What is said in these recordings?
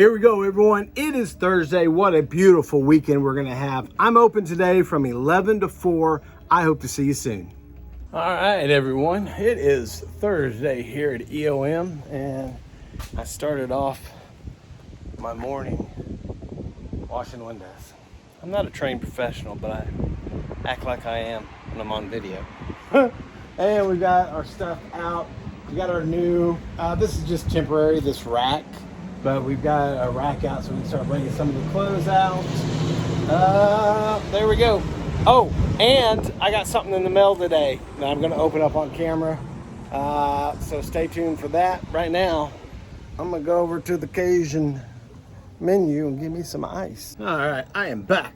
Here we go, everyone. It is Thursday. What a beautiful weekend we're going to have. I'm open today from 11 to 4. I hope to see you soon. All right, everyone. It is Thursday here at EOM, and I started off my morning washing windows. I'm not a trained professional, but I act like I am when I'm on video. And we got our stuff out. We got our new, this is just temporary, this rack. But we've got a rack out so we can start bringing some of the clothes out. There we go. Oh, and I got something in the mail today that I'm going to open up on camera. So stay tuned for that. Right now, I'm going to go over to the Cajun menu and give me some ice. All right, I am back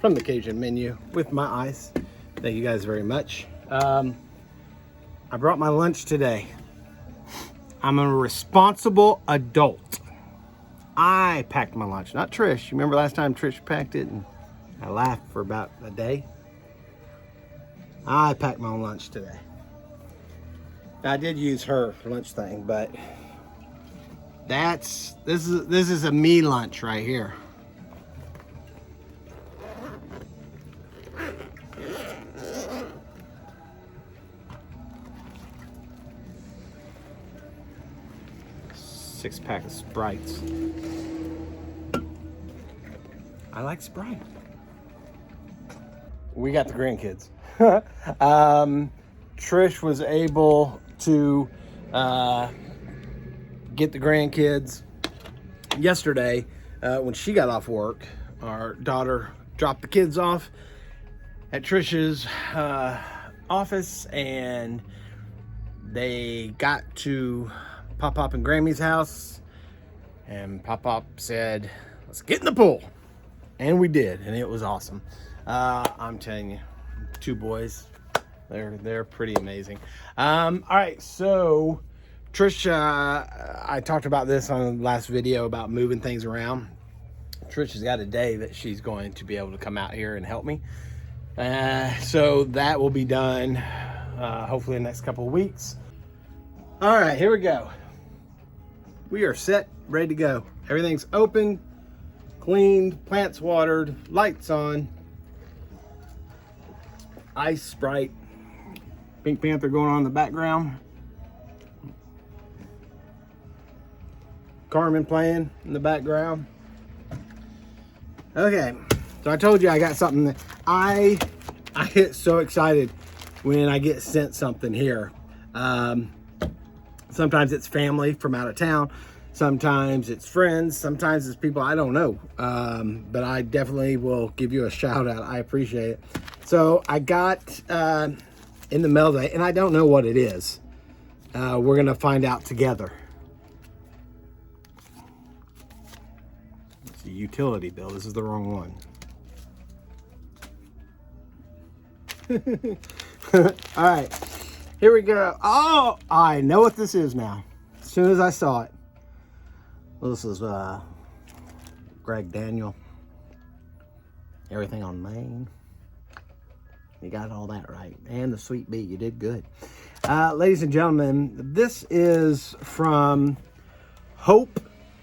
from the Cajun menu with my ice. Thank you guys very much. I brought my lunch today. I'm a responsible adult. I packed my lunch, not Trish. You remember last time Trish packed it and I laughed for about a day? I packed my own lunch today. I did use her lunch thing, but this is a me lunch right here. Six-pack of Sprites. I like Sprite. We got the grandkids. Trish was able to get the grandkids yesterday when she got off work. Our daughter dropped the kids off at Trish's office, and they got to Pop and Grammy's house, and Pop said, let's get in the pool. And we did, and it was awesome. I'm telling you, two boys, they're pretty amazing. All right, so Trish, I talked about this on the last video about moving things around. Trish has got a day that she's going to be able to come out here and help me. So that will be done hopefully in the next couple of weeks. All right, here we go. We are set, ready to go. Everything's open, cleaned, plants watered, lights on. Ice, Sprite, Pink Panther going on in the background. Carmen playing in the background. Okay, so I told you I got something that I get so excited when I get sent something here. Sometimes it's family from out of town. Sometimes it's friends. Sometimes it's people I don't know. But I definitely will give you a shout out. I appreciate it. So I got in the mail today, and I don't know what it is. We're going to find out together. It's a utility bill. This is the wrong one. All right. Here we go. Oh, I know what this is now. As soon as I saw it. Well, this is Greg Daniel. Everything on Main. You got all that right. And the Sweet Bee. You did good. Ladies and gentlemen, this is from Hope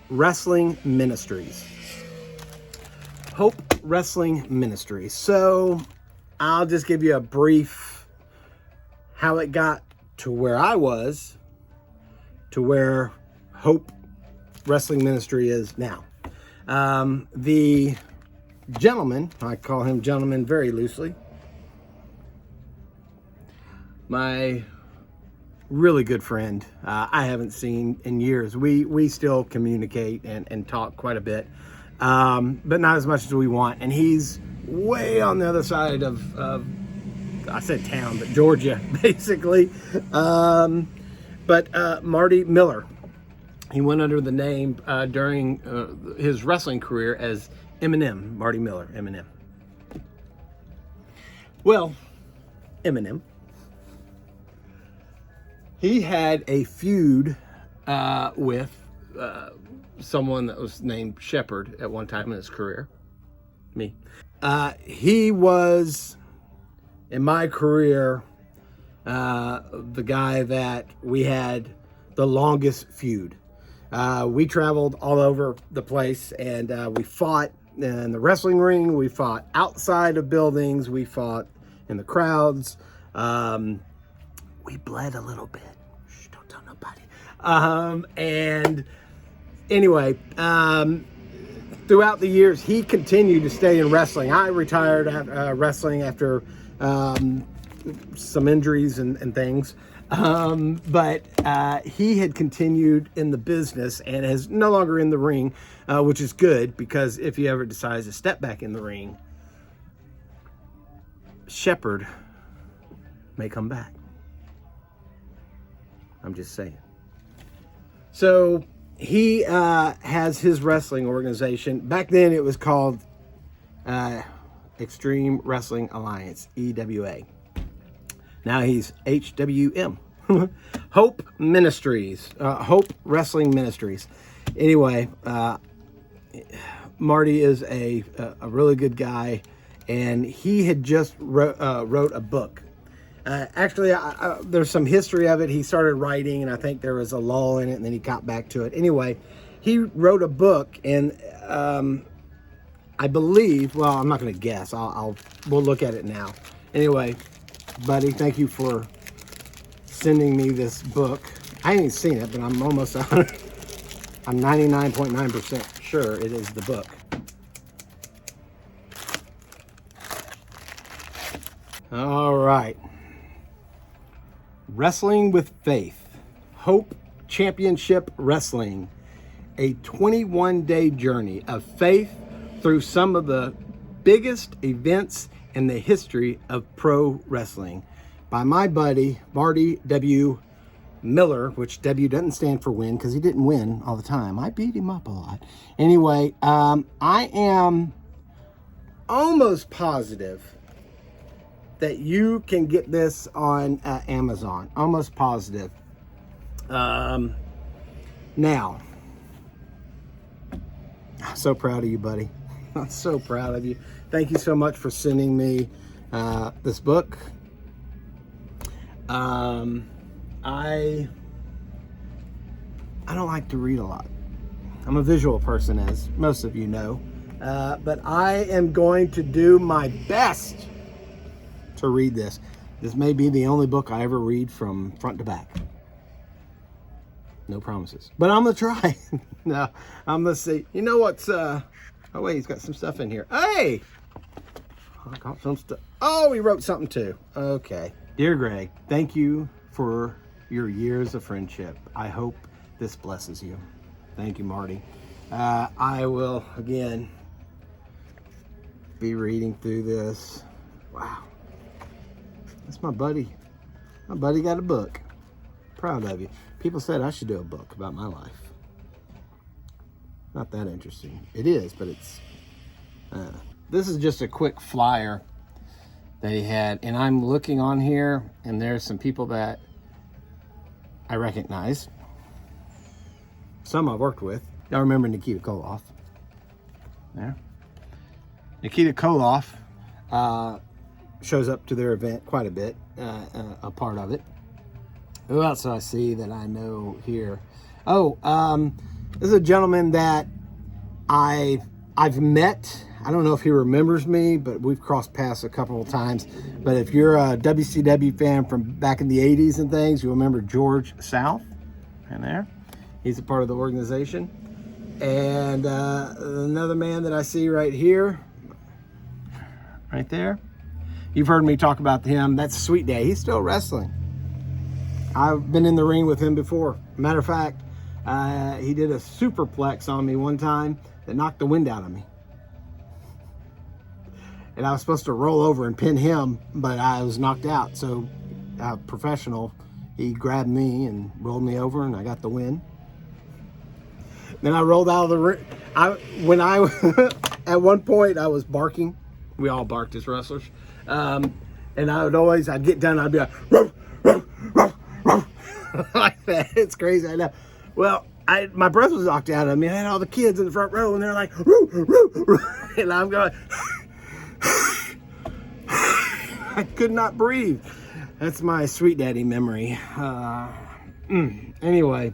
Wrestling Ministries. Hope Wrestling Ministries. So, I'll just give you a brief how it got to where I was, to where Hope Wrestling Ministry is now. The gentleman, I call him gentleman very loosely, my really good friend, I haven't seen in years. We still communicate and talk quite a bit, but not as much as we want. And he's way on the other side of I said town, but Georgia, basically. But Marty Miller, he went under the name during his wrestling career as Eminem, Marty Miller, Eminem. Well, Eminem, he had a feud with someone that was named Shepherd at one time in his career, me. He was, in my career, the guy that we had the longest feud. We traveled all over the place, and we fought in the wrestling ring. We fought outside of buildings. We fought in the crowds. We bled a little bit. Shh, don't tell nobody. And anyway, throughout the years, he continued to stay in wrestling. I retired wrestling after some injuries and things. But he had continued in the business and is no longer in the ring, which is good, because if he ever decides to step back in the ring, Shepherd may come back. I'm just saying. So he has his wrestling organization. Back then it was called Extreme Wrestling Alliance, EWA. Now he's HWM. Hope Ministries, Hope Wrestling Ministries. Anyway, Marty is a really good guy, and he had just wrote a book. Actually, there's some history of it. He started writing, and I think there was a lull in it, and then he got back to it. Anyway, he wrote a book, and I believe, well, I'm not going to guess. We'll look at it now. Anyway, buddy, thank you for sending me this book. I ain't seen it, but I'm almost 100. I'm 99.9% sure it is the book. All right. Wrestling with Faith, Hope Championship Wrestling, a 21-day journey of faith through some of the biggest events in the history of pro wrestling, by my buddy Marty W. Miller, which W doesn't stand for win, because he didn't win all the time. I beat him up a lot. Anyway, I am almost positive that you can get this on Amazon. Almost positive. Now, I'm so proud of you, buddy. I'm so proud of you. Thank you so much for sending me this book. I don't like to read a lot. I'm a visual person, as most of you know. But I am going to do my best to read this. This may be the only book I ever read from front to back. No promises. But I'm going to try. No, I'm going to see. You know what's... oh, wait, he's got some stuff in here. Hey! I got some stuff. Oh, he wrote something too. Okay. Dear Greg, thank you for your years of friendship. I hope this blesses you. Thank you, Marty. I will, again, be reading through this. Wow. That's my buddy. My buddy got a book. Proud of you. People said I should do a book about my life. Not that interesting. It is, but it's... this is just a quick flyer that he had. And I'm looking on here, and there's some people that I recognize. Some I've worked with. I remember Nikita Koloff. There. Nikita Koloff shows up to their event quite a bit, a part of it. Who else do I see that I know here? Oh, this is a gentleman that I've met. I don't know if he remembers me, but we've crossed paths a couple of times. But if you're a WCW fan from back in the 80s and things, you'll remember George South. And there. He's a part of the organization. And another man that I see right here. Right there. You've heard me talk about him. That's Sweet Day. He's still wrestling. I've been in the ring with him before. Matter of fact, he did a superplex on me one time that knocked the wind out of me. And I was supposed to roll over and pin him, but I was knocked out. So, professional, he grabbed me and rolled me over, and I got the win. Then I rolled out of the ring. At one point, I was barking. We all barked as wrestlers. And I'd get done, I'd be like, ruff, ruff, ruff, ruff. Like that. It's crazy, I know. Well, my breath was knocked out of me. I had all the kids in the front row, and they're like, roo, roo, roo. And I'm going, I could not breathe. That's my Sweet Daddy memory. Anyway,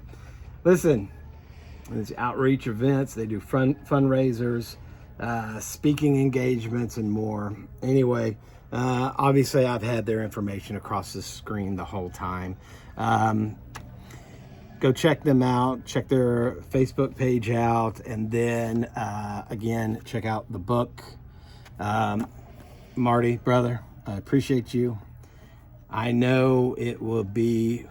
listen, There's outreach events. They do fundraisers, speaking engagements, and more. Anyway, obviously I've had their information across the screen the whole time. Go check them out, check their Facebook page out, and then again, check out the book. Marty, brother, I appreciate you. I know it will be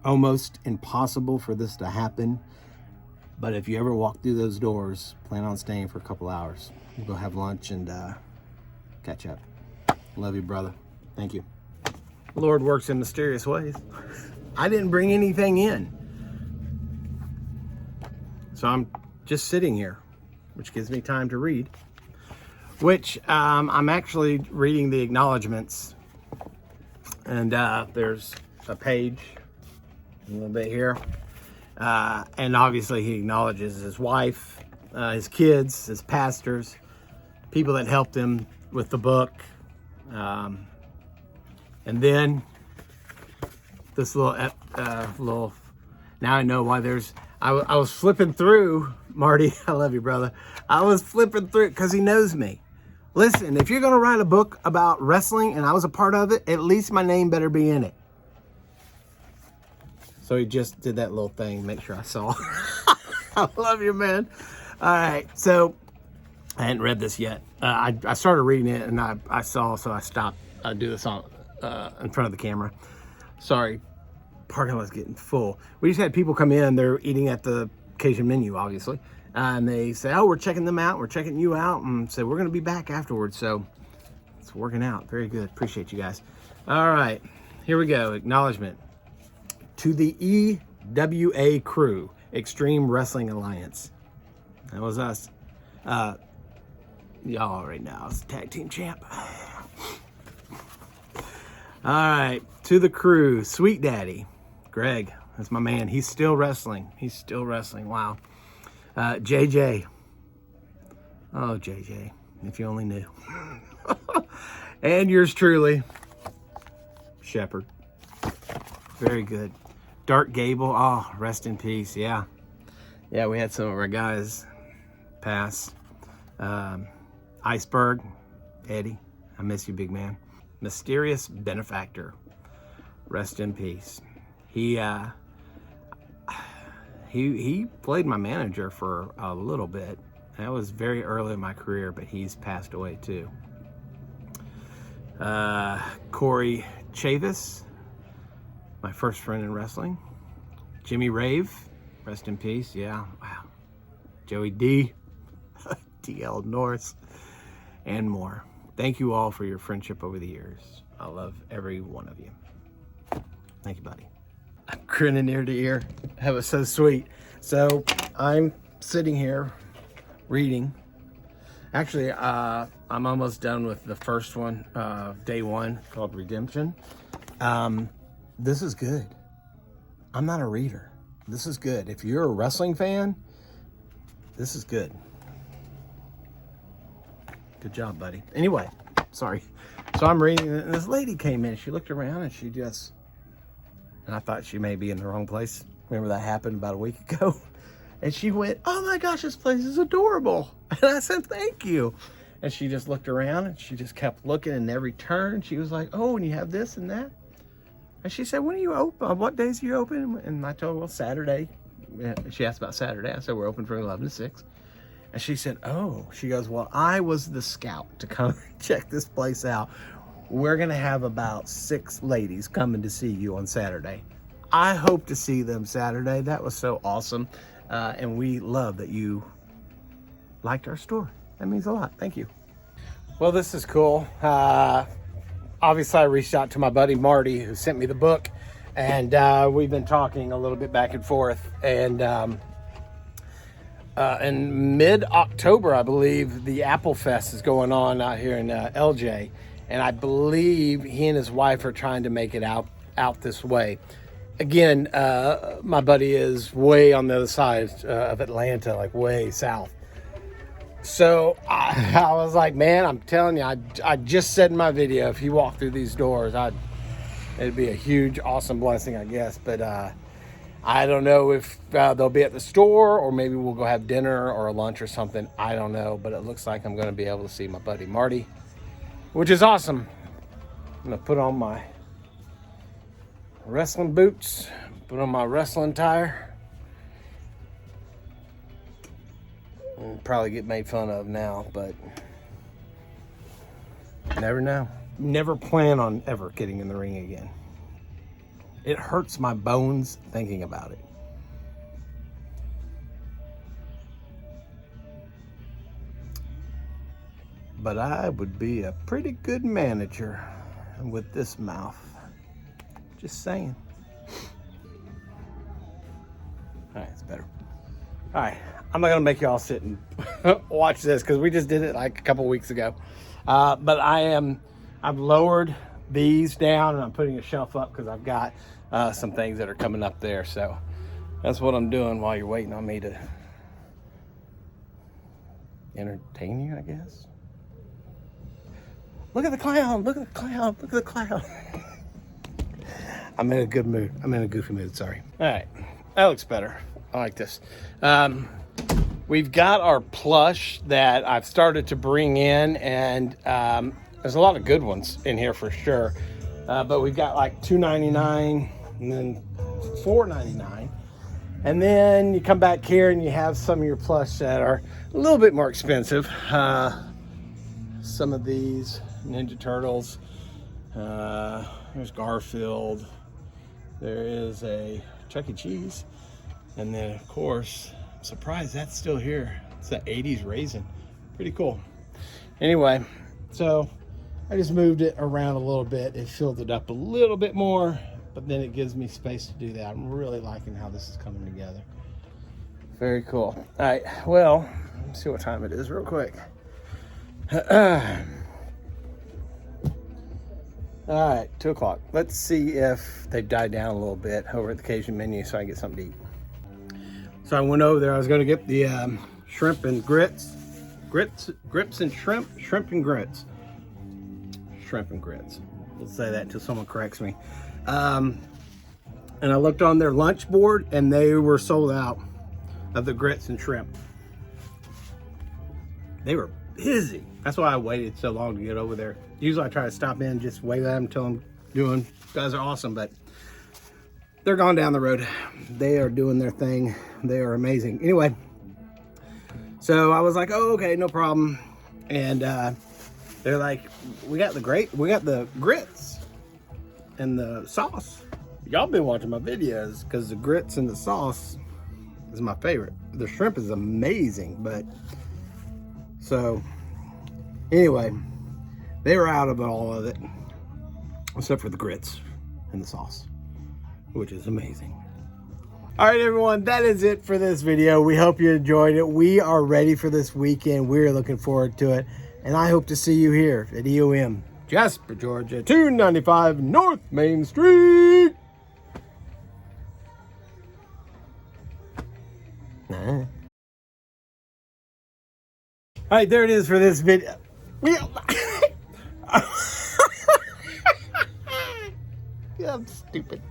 almost impossible for this to happen, but if you ever walk through those doors, plan on staying for a couple hours. We'll go have lunch and catch up. Love you, brother. Thank you. The Lord works in mysterious ways. I didn't bring anything in, so I'm just sitting here, which gives me time to read, which I'm actually reading the acknowledgments. And there's a page, a little bit here. And obviously he acknowledges his wife, his kids, his pastors, people that helped him with the book. And then this little, now I know why there's, I was flipping through, Marty, I love you, brother. I was flipping through because he knows me. Listen, if you're going to write a book about wrestling and I was a part of it, at least my name better be in it. So he just did that little thing, make sure I saw. I love you, man. All right, so I hadn't read this yet. I started reading it and I saw, so I stopped. I do this on in front of the camera. Sorry, parking lot's getting full. We just had people come in. They're eating at the Cajun menu, obviously. And they say, oh, we're checking them out. We're checking you out. And so we're going to be back afterwards. So it's working out. Very good. Appreciate you guys. All right. Here we go. Acknowledgement. To the EWA crew, Extreme Wrestling Alliance. That was us. Y'all already know I was tag team champ. All right. To the crew, Sweet Daddy. Greg. That's my man. He's still wrestling. He's still wrestling. Wow. JJ. Oh, JJ, if you only knew. And yours truly, Shepherd. Very good. Dark Gable. Oh, rest in peace. Yeah. Yeah, we had some of our guys pass. Iceberg. Eddie. I miss you, big man. Mysterious Benefactor. Rest in peace. He played my manager for a little bit. That was very early in my career, but he's passed away too. Corey Chavis, my first friend in wrestling. Jimmy Rave, rest in peace. Yeah, wow. Joey D, DL Norris, and more. Thank you all for your friendship over the years. I love every one of you. Thank you, buddy. I'm grinning ear to ear. That was so sweet. So I'm sitting here reading. Actually, I'm almost done with the first one, day one, called Redemption. This is good. I'm not a reader. This is good. If you're a wrestling fan, this is good. Good job, buddy. Anyway, sorry. So I'm reading, and this lady came in. She looked around and she just, and I thought she may be in the wrong place. Remember that happened about a week ago? And she went, oh my gosh, this place is adorable. And I said, thank you. And she just looked around and she just kept looking in every turn. She was like, oh, and you have this and that. And she said, when are you open? What days are you open? And I told her, well, Saturday. She asked about Saturday. I said, we're open from 11 to 6. And she said, oh, she goes, well, I was the scout to come check this place out. We're going to have about 6 ladies coming to see you on Saturday. I hope to see them Saturday. That was so awesome. And we love that you liked our store. That means a lot. Thank you. Well, this is cool. Obviously, I reached out to my buddy Marty, who sent me the book. And we've been talking a little bit back and forth. And in mid-October, I believe, the Apple Fest is going on out here in LJ. And I believe he and his wife are trying to make it out this way. Again, my buddy is way on the other side of Atlanta, like way south. So I was like, man, I'm telling you, I just said in my video, if you walk through these doors, it'd be a huge, awesome blessing, I guess. But I don't know if they'll be at the store, or maybe we'll go have dinner or a lunch or something. I don't know, but it looks like I'm going to be able to see my buddy Marty, which is awesome. I'm going to put on my wrestling boots, put on my wrestling attire, and probably get made fun of now, but never know. Never plan on ever getting in the ring again. It hurts my bones thinking about it. But I would be a pretty good manager with this mouth. Just saying. All right, it's better. All right, I'm not gonna make y'all sit and watch this because we just did it like a couple weeks ago. But I've lowered these down and I'm putting a shelf up because I've got some things that are coming up there. So that's what I'm doing while you're waiting on me to entertain you, I guess. Look at the clown, look at the clown, look at the clown. I'm in a good mood. I'm in a goofy mood, sorry. All right, that looks better. I like this. We've got our plush that I've started to bring in, and there's a lot of good ones in here for sure. But we've got like $2.99 and then $4.99. And then you come back here and you have some of your plush that are a little bit more expensive. Some of these Ninja Turtles. There's Garfield. There is a Chuck E. Cheese. And then, of course, I'm surprised that's still here. It's the 80s raisin. Pretty cool. Anyway, so I just moved it around a little bit. It filled it up a little bit more, but then it gives me space to do that. I'm really liking how this is coming together. Very cool. All right, well, let's see what time it is real quick. All right, 2 o'clock. Let's see if they've died down a little bit over at the Cajun menu so I can get something to eat. So I went over there. I was going to get the shrimp and grits. Grips and shrimp and grits. Shrimp and grits. Let's say that until someone corrects me. And I looked on their lunch board and they were sold out of the grits and shrimp. They were busy. That's why I waited so long to get over there. Usually I try to stop in, just wave at them until I'm doing. You guys are awesome, but they're gone down the road. They are doing their thing. They are amazing. Anyway, so I was like, oh, okay, no problem. And they're like, we got the grits and the sauce. Y'all been watching my videos because the grits and the sauce is my favorite. The shrimp is amazing, but so anyway, they were out of all of it except for the grits and the sauce, which is amazing. All right, everyone, that is it for this video. We hope you enjoyed it. We are ready for this weekend. We're looking forward to it. And I hope to see you here at EOM, Jasper, Georgia, 295 North Main Street. All right, there it is for this video. I'm stupid.